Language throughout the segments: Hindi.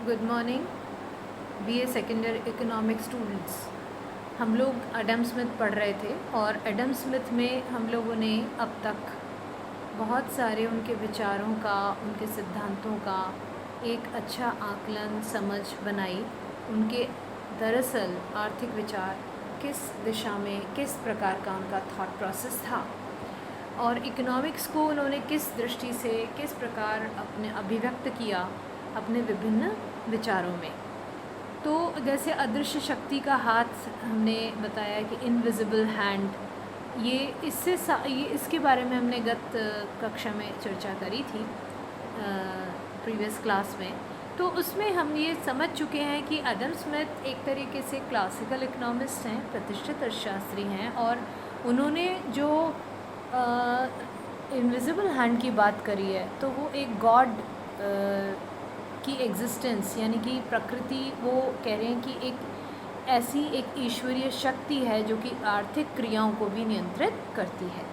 Good morning BA secondary economic students. हम लोग एडम स्मिथ पढ़ रहे थे और एडम स्मिथ में हम लोगों ने अब तक बहुत सारे उनके विचारों का, उनके सिद्धांतों का एक अच्छा आकलन समझ बनाई। उनके दरअसल आर्थिक विचार किस दिशा में, किस प्रकार का उनका थॉट प्रोसेस था और इकोनॉमिक्स को उन्होंने किस दृष्टि से, किस प्रकार अपने अभिव्यक्त किया अपने विभिन्न विचारों में। तो जैसे अदृश्य शक्ति का हाथ हमने बताया कि इनविजिबल हैंड, ये इसके बारे में हमने गत कक्षा में चर्चा करी थी प्रीवियस क्लास में। तो उसमें हम ये समझ चुके हैं कि एडम स्मिथ एक तरीके से क्लासिकल इकोनॉमिस्ट हैं, प्रतिष्ठित अर्थशास्त्री हैं और उन्होंने जो इनविजिबल हैंड की बात करी है तो वो एक गॉड की एग्जिस्टेंस, यानी कि प्रकृति, वो कह रहे हैं कि एक ऐसी एक ईश्वरीय शक्ति है जो कि आर्थिक क्रियाओं को भी नियंत्रित करती है।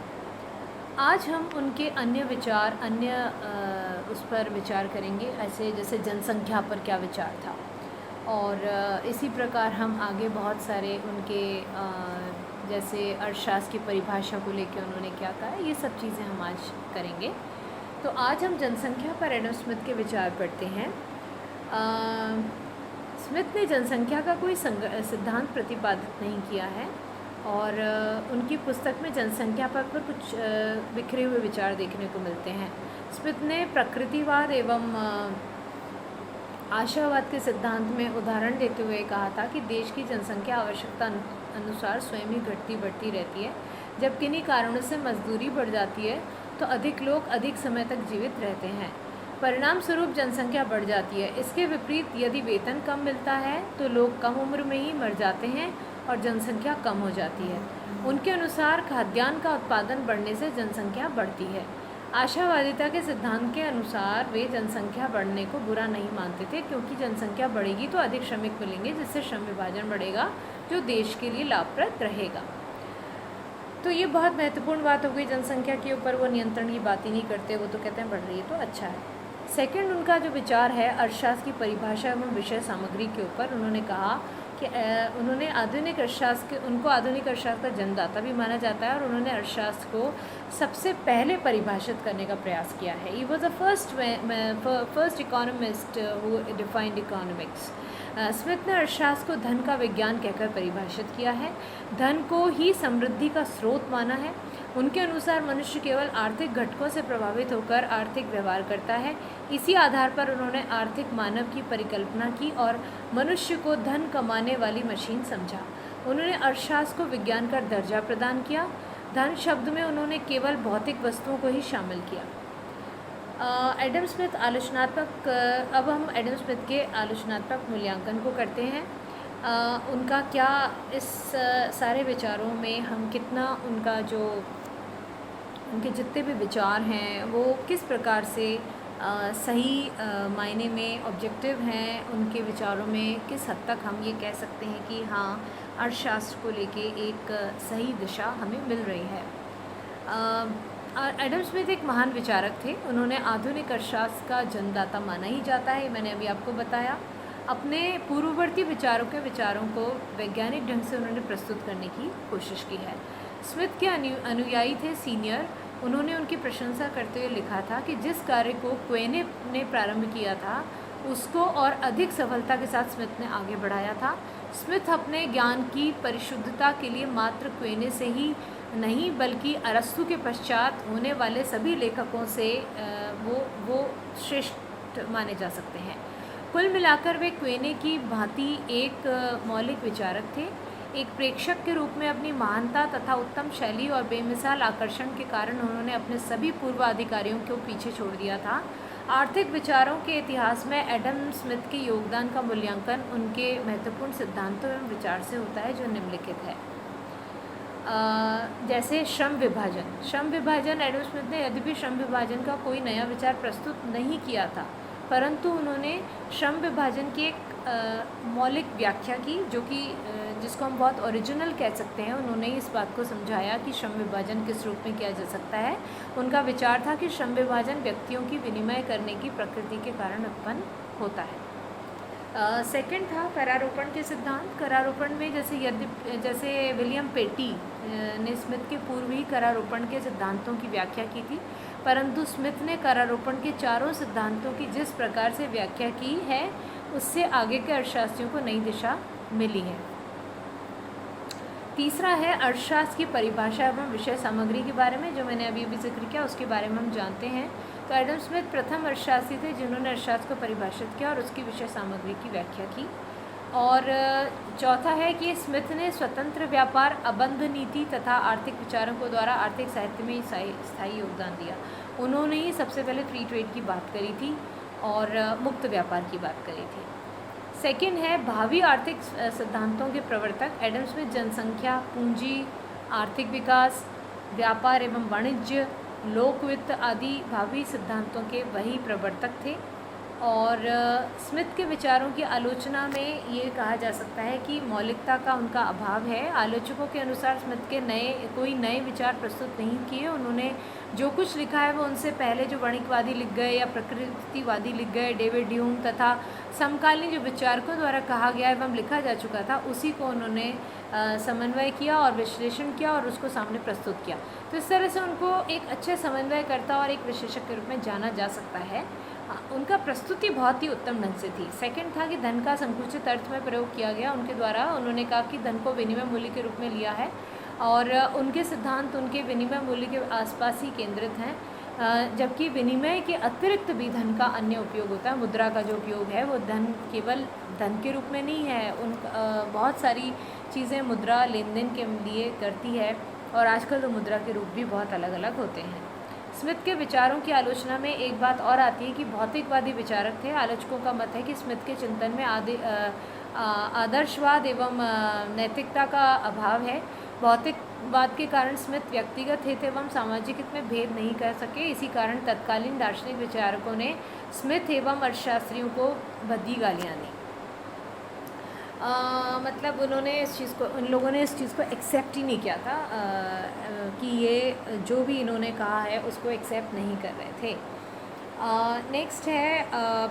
आज हम उनके अन्य विचार, उस पर विचार करेंगे, ऐसे जैसे जनसंख्या पर क्या विचार था और इसी प्रकार हम आगे बहुत सारे उनके जैसे अर्थशास्त्र की परिभाषा को लेकर उन्होंने क्या कहा, ये सब चीज़ें हम आज करेंगे। तो आज हम जनसंख्या पर एडम स्मिथ के विचार पढ़ते हैं। स्मिथ ने जनसंख्या का कोई सिद्धांत प्रतिपादित नहीं किया है और उनकी पुस्तक में जनसंख्या पर कुछ बिखरे हुए विचार देखने को मिलते हैं। स्मिथ ने प्रकृतिवाद एवं आशावाद के सिद्धांत में उदाहरण देते हुए कहा था कि देश की जनसंख्या आवश्यकता अनुसार स्वयं ही घटती बढ़ती रहती है। जब किन्हीं कारणों से मजदूरी बढ़ जाती है तो अधिक लोग अधिक समय तक जीवित रहते हैं, परिणाम स्वरूप जनसंख्या बढ़ जाती है। इसके विपरीत यदि वेतन कम मिलता है तो लोग कम उम्र में ही मर जाते हैं और जनसंख्या कम हो जाती है। उनके अनुसार खाद्यान्न का उत्पादन बढ़ने से जनसंख्या बढ़ती है। आशावादिता के सिद्धांत के अनुसार वे जनसंख्या बढ़ने को बुरा नहीं मानते थे, क्योंकि जनसंख्या बढ़ेगी तो अधिक श्रमिक मिलेंगे, जिससे श्रम विभाजन बढ़ेगा जो देश के लिए लाभप्रद रहेगा। तो ये बहुत महत्वपूर्ण बात हो गई। जनसंख्या के ऊपर वो नियंत्रण की बात ही नहीं करते, वो तो कहते हैं बढ़ रही है तो अच्छा है। सेकंड, उनका जो विचार है अर्थशास्त्र की परिभाषा एवं विषय सामग्री के ऊपर, उन्होंने कहा कि उन्होंने आधुनिक अर्थशास्त्र उनको आधुनिक अर्थशास्त्र का जन्मदाता भी माना जाता है और उन्होंने अर्थशास्त्र को सबसे पहले परिभाषित करने का प्रयास किया है। He was the first economist who defined economics. Smith ने अर्थशास्त्र को धन का विज्ञान कहकर परिभाषित किया है। धन को ही समृद्धि का स्रोत माना है। उनके अनुसार मनुष्य केवल आर्थिक घटकों से प्रभावित होकर आर्थिक व्यवहार करता है। इसी आधार पर उन्होंने आर्थिक मानव की परिकल्पना की और मनुष्य को धन कमाने वाली मशीन समझा। उन्होंने अर्थशास्त्र को विज्ञान का दर्जा प्रदान किया। धन शब्द में उन्होंने केवल भौतिक वस्तुओं को ही शामिल किया। एडम स्मिथ आलोचनात्मक, अब हम एडम स्मिथ के आलोचनात्मक मूल्यांकन को करते हैं। उनका क्या, इस सारे विचारों में हम कितना उनके जितने भी विचार हैं वो किस प्रकार से सही मायने में ऑब्जेक्टिव हैं, उनके विचारों में किस हद तक हम ये कह सकते हैं कि हाँ, अर्थशास्त्र को लेके एक सही दिशा हमें मिल रही है। एडम स्मिथ एक महान विचारक थे। उन्होंने आधुनिक अर्थशास्त्र का जन्मदाता माना ही जाता है, मैंने अभी आपको बताया। अपने पूर्ववर्ती विचारों को वैज्ञानिक ढंग से उन्होंने प्रस्तुत करने की कोशिश की है। स्मिथ के अनुयायी थे सीनियर। उन्होंने उनकी प्रशंसा करते हुए लिखा था कि जिस कार्य को क्वेने ने प्रारंभ किया था उसको और अधिक सफलता के साथ स्मिथ ने आगे बढ़ाया था। स्मिथ अपने ज्ञान की परिशुद्धता के लिए मात्र क्वेने से ही नहीं बल्कि अरस्तु के पश्चात होने वाले सभी लेखकों से वो श्रेष्ठ माने जा सकते हैं। कुल मिलाकर वे क्वेने की भांति एक मौलिक विचारक थे। एक प्रेक्षक के रूप में अपनी महानता तथा उत्तम शैली और बेमिसाल आकर्षण के कारण उन्होंने अपने सभी पूर्वाधिकारियों को पीछे छोड़ दिया था। आर्थिक विचारों के इतिहास में एडम स्मिथ के योगदान का मूल्यांकन उनके महत्वपूर्ण सिद्धांतों एवं विचार से होता है, जो निम्नलिखित है। जैसे श्रम विभाजन एडम स्मिथ ने यद्यपि श्रम विभाजन का कोई नया विचार प्रस्तुत नहीं किया था, परंतु उन्होंने श्रम विभाजन की एक मौलिक व्याख्या की, जो कि जिसको हम बहुत ओरिजिनल कह सकते हैं। उन्होंने इस बात को समझाया कि श्रम विभाजन किस रूप में किया जा सकता है। उनका विचार था कि श्रम विभाजन व्यक्तियों की विनिमय करने की प्रकृति के कारण उत्पन्न होता है। सेकंड था करारोपण के सिद्धांत। करारोपण में जैसे विलियम पेटी ने स्मिथ के पूर्व ही करारोपण के सिद्धांतों की व्याख्या की थी, परंतु स्मिथ ने करारोपण के चारों सिद्धांतों की जिस प्रकार से व्याख्या की है उससे आगे के अर्थशास्त्रियों को नई दिशा मिली है। तीसरा है अर्थशास्त्र की परिभाषा एवं विषय सामग्री के बारे में, जो मैंने अभी जिक्र किया उसके बारे में हम जानते हैं। तो एडम स्मिथ प्रथम अर्थशास्त्री थे जिन्होंने अर्थशास्त्र को परिभाषित किया और उसकी विषय सामग्री की व्याख्या की। और चौथा है कि स्मिथ ने स्वतंत्र व्यापार, अबंध नीति तथा आर्थिक विचारकों द्वारा आर्थिक साहित्य में स्थायी योगदान दिया। उन्होंने ही सबसे पहले फ्री ट्रेड की बात करी थी और मुक्त व्यापार की बात करी थी। सेकंड है भावी आर्थिक सिद्धांतों के प्रवर्तक। एडम स्मिथ जनसंख्या, पूंजी, आर्थिक विकास, व्यापार एवं वाणिज्य, लोकवित्त आदि भावी सिद्धांतों के वही प्रवर्तक थे। और स्मिथ के विचारों की आलोचना में ये कहा जा सकता है कि मौलिकता का उनका अभाव है। आलोचकों के अनुसार स्मिथ के कोई नए विचार प्रस्तुत नहीं किए। उन्होंने जो कुछ लिखा है वो उनसे पहले जो वणिकवादी लिख गए या प्रकृतिवादी लिख गए, डेविड ह्यूम तथा समकालीन जो विचारकों द्वारा कहा गया एवं लिखा जा चुका था, उसी को उन्होंने समन्वय किया और विश्लेषण किया और उसको सामने प्रस्तुत किया। तो इस तरह से उनको एक अच्छे समन्वयकर्ता और एक विश्लेषक के रूप में जाना जा सकता है। उनका प्रस्तुति बहुत ही उत्तम ढंग से थी। सेकंड था कि धन का संकुचित अर्थ में प्रयोग किया गया। उनके द्वारा उन्होंने कहा कि धन को विनिमय मूल्य के रूप में लिया है और उनके सिद्धांत उनके विनिमय मूल्य के आसपास ही केंद्रित हैं, जबकि विनिमय के अतिरिक्त भी धन का अन्य उपयोग होता है। मुद्रा का जो उपयोग है वो केवल धन के रूप में नहीं है, बहुत सारी चीज़ें मुद्रा लेन देन के लिए करती है और आजकल तो मुद्रा के रूप भी बहुत अलग अलग होते हैं। स्मिथ के विचारों की आलोचना में एक बात और आती है कि भौतिकवादी विचारक थे। आलोचकों का मत है कि स्मिथ के चिंतन में आदर्शवाद एवं नैतिकता का अभाव है। भौतिकवाद के कारण स्मिथ व्यक्तिगत हित एवं सामाजिक हित में भेद नहीं कर सके। इसी कारण तत्कालीन दार्शनिक विचारकों ने स्मिथ एवं अर्थशास्त्रियों को भद्दी गालियाँ दी। मतलब उन लोगों ने इस चीज़ को एक्सेप्ट ही नहीं किया था कि ये जो भी इन्होंने कहा है उसको एक्सेप्ट नहीं कर रहे थे। नेक्स्ट है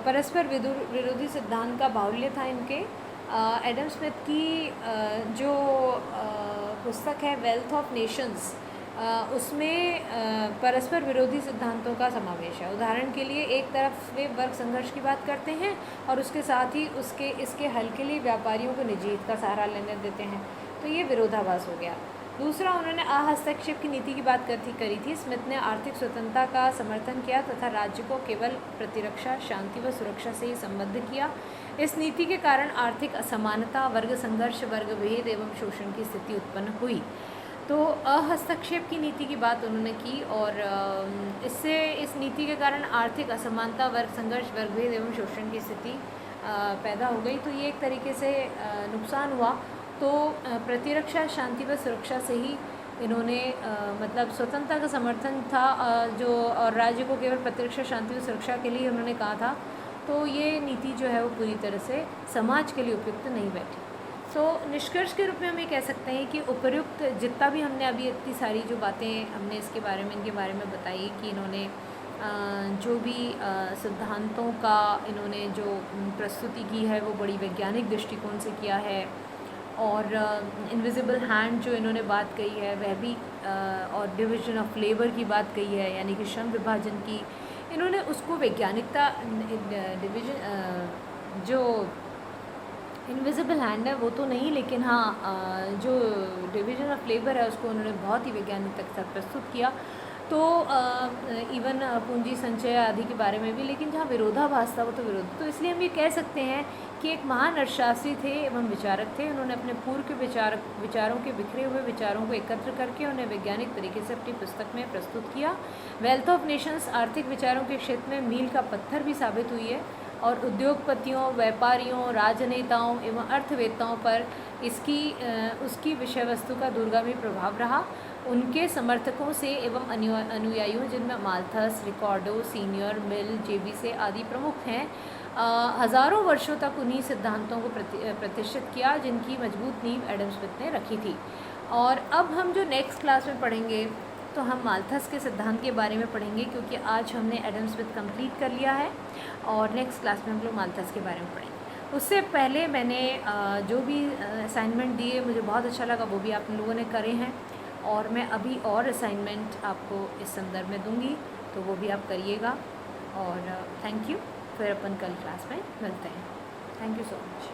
परस्पर विरोधी सिद्धांत का बाहुल्य था इनके। एडम स्मिथ की जो पुस्तक है वेल्थ ऑफ नेशंस, उसमें परस्पर विरोधी सिद्धांतों का समावेश है। उदाहरण के लिए एक तरफ वे वर्ग संघर्ष की बात करते हैं और उसके साथ ही इसके हल के लिए व्यापारियों को निजी हित का सहारा लेने देते हैं, तो ये विरोधाभास हो गया। दूसरा, उन्होंने अहस्तक्षेप की नीति की बात करी थी। स्मिथ ने आर्थिक स्वतंत्रता का समर्थन किया तथा राज्य को केवल प्रतिरक्षा, शांति व सुरक्षा से ही संबद्ध किया। इस नीति के कारण आर्थिक असमानता, वर्ग संघर्ष, वर्ग भेद एवं शोषण की स्थिति उत्पन्न हुई। तो अहस्तक्षेप की नीति की बात उन्होंने की और इस नीति के कारण आर्थिक असमानता, वर्ग संघर्ष, वर्ग भेद एवं शोषण की स्थिति पैदा हो गई। तो ये एक तरीके से नुकसान हुआ। तो प्रतिरक्षा, शांति व सुरक्षा से ही इन्होंने मतलब स्वतंत्रता का समर्थन था जो, और राज्य को केवल प्रतिरक्षा, शांति व सुरक्षा के लिए उन्होंने कहा था। तो ये नीति जो है वो पूरी तरह से समाज के लिए उपयुक्त नहीं बैठी। निष्कर्ष के रूप में हम ये कह सकते हैं कि उपर्युक्त जितना भी हमने अभी इतनी सारी जो बातें हमने इनके बारे में बताई कि इन्होंने जो भी सिद्धांतों का इन्होंने जो प्रस्तुति की है वो बड़ी वैज्ञानिक दृष्टिकोण से किया है। और इनविजिबल हैंड जो इन्होंने बात कही है वह भी, और डिवीजन ऑफ लेबर की बात कही है, यानी कि श्रम विभाजन की, इन्होंने उसको वैज्ञानिकता जो इनविजिबल हैंड है वो तो नहीं, लेकिन हाँ जो डिवीजन ऑफ लेबर है उसको उन्होंने बहुत ही वैज्ञानिक तक साथ प्रस्तुत किया। तो इवन पूंजी संचय आदि के बारे में भी, लेकिन जहाँ विरोधाभास था वो तो विरोध। तो इसलिए हम ये कह सकते हैं कि एक महान अर्थशास्त्री थे एवं विचारक थे। उन्होंने अपने पूर्व के विचारों के बिखरे हुए विचारों को एकत्र करके उन्हें वैज्ञानिक तरीके से अपनी पुस्तक में प्रस्तुत किया। वेल्थ ऑफ नेशंस आर्थिक विचारों के क्षेत्र में मील का पत्थर भी साबित हुई है और उद्योगपतियों, व्यापारियों, राजनेताओं एवं अर्थवेत्ताओं पर उसकी विषय वस्तु का दूरगामी प्रभाव रहा। उनके समर्थकों से एवं अनुयायियों, जिनमें माल्थस, रिकॉर्डो, सीनियर, मिल, जेबीसे आदि प्रमुख हैं, हज़ारों वर्षों तक उन्हीं सिद्धांतों को प्रतिष्ठित किया जिनकी मजबूत नींव एडम स्मिथ ने रखी थी। और अब हम जो नेक्स्ट क्लास में पढ़ेंगे तो हम माल्थस के सिद्धांत के बारे में पढ़ेंगे, क्योंकि आज हमने एडम स्मिथ कंप्लीट कर लिया है और नेक्स्ट क्लास में हम लोग माल्थस के बारे में पढ़ेंगे। उससे पहले मैंने जो भी असाइनमेंट दिए मुझे बहुत अच्छा लगा, वो भी आप लोगों ने करे हैं, और मैं अभी और असाइनमेंट आपको इस संदर्भ में दूंगी, तो वो भी आप करिएगा। और थैंक यू। फिर अपन कल क्लास में मिलते हैं। Thank you so much.